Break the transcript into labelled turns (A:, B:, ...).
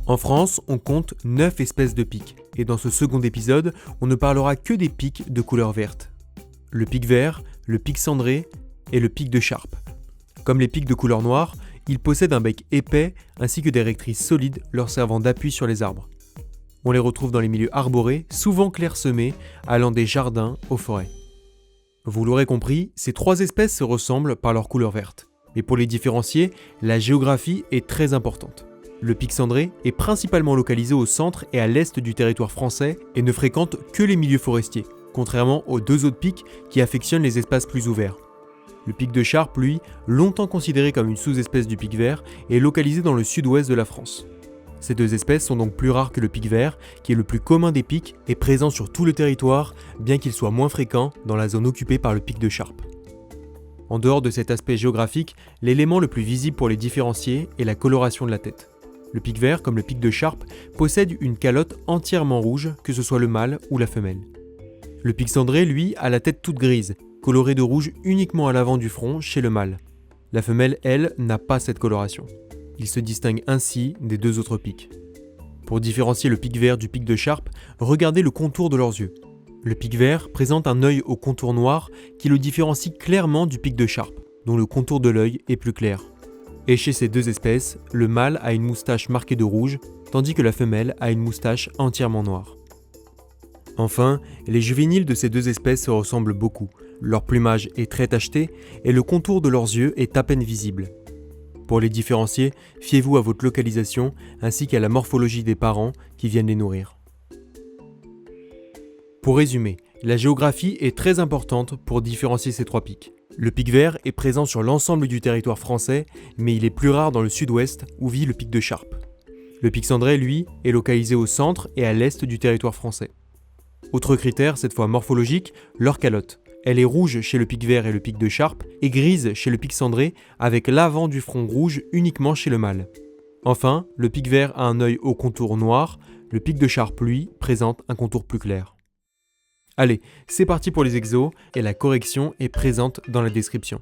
A: En France, on compte 9 espèces de pics, et dans ce second épisode, on ne parlera que des pics de couleur verte. Le pic vert, le pic cendré et le pic de Sharp. Comme les pics de couleur noire, ils possèdent un bec épais ainsi que des rectrices solides leur servant d'appui sur les arbres. On les retrouve dans les milieux arborés, souvent clairsemés, allant des jardins aux forêts. Vous l'aurez compris, ces 3 espèces se ressemblent par leur couleur verte. Mais pour les différencier, la géographie est très importante. Le pic cendré est principalement localisé au centre et à l'est du territoire français et ne fréquente que les milieux forestiers, contrairement aux 2 autres pics qui affectionnent les espaces plus ouverts. Le pic de Sharp, lui, longtemps considéré comme une sous-espèce du pic vert, est localisé dans le sud-ouest de la France. Ces 2 espèces sont donc plus rares que le pic vert, qui est le plus commun des pics et présent sur tout le territoire, bien qu'il soit moins fréquent dans la zone occupée par le pic de Sharp. En dehors de cet aspect géographique, l'élément le plus visible pour les différencier est la coloration de la tête. Le pic vert, comme le pic de Sharp, possède une calotte entièrement rouge, que ce soit le mâle ou la femelle. Le pic cendré, lui, a la tête toute grise, colorée de rouge uniquement à l'avant du front chez le mâle. La femelle, elle, n'a pas cette coloration. Il se distingue ainsi des 2 autres pics. Pour différencier le pic vert du pic de Sharp, regardez le contour de leurs yeux. Le pic vert présente un œil au contour noir qui le différencie clairement du pic de Sharp, dont le contour de l'œil est plus clair. Et chez ces 2 espèces, le mâle a une moustache marquée de rouge, tandis que la femelle a une moustache entièrement noire. Enfin, les juvéniles de ces 2 espèces se ressemblent beaucoup. Leur plumage est très tacheté et le contour de leurs yeux est à peine visible. Pour les différencier, fiez-vous à votre localisation ainsi qu'à la morphologie des parents qui viennent les nourrir. Pour résumer, la géographie est très importante pour différencier ces 3 pics. Le pic vert est présent sur l'ensemble du territoire français, mais il est plus rare dans le sud-ouest où vit le pic de Sharp. Le pic cendré, lui, est localisé au centre et à l'est du territoire français. Autre critère, cette fois morphologique, leur calotte. Elle est rouge chez le pic vert et le pic de Sharp, et grise chez le pic cendré, avec l'avant du front rouge uniquement chez le mâle. Enfin, le pic vert a un œil au contour noir, le pic de Sharp, lui, présente un contour plus clair. Allez, c'est parti pour les exos, et la correction est présente dans la description.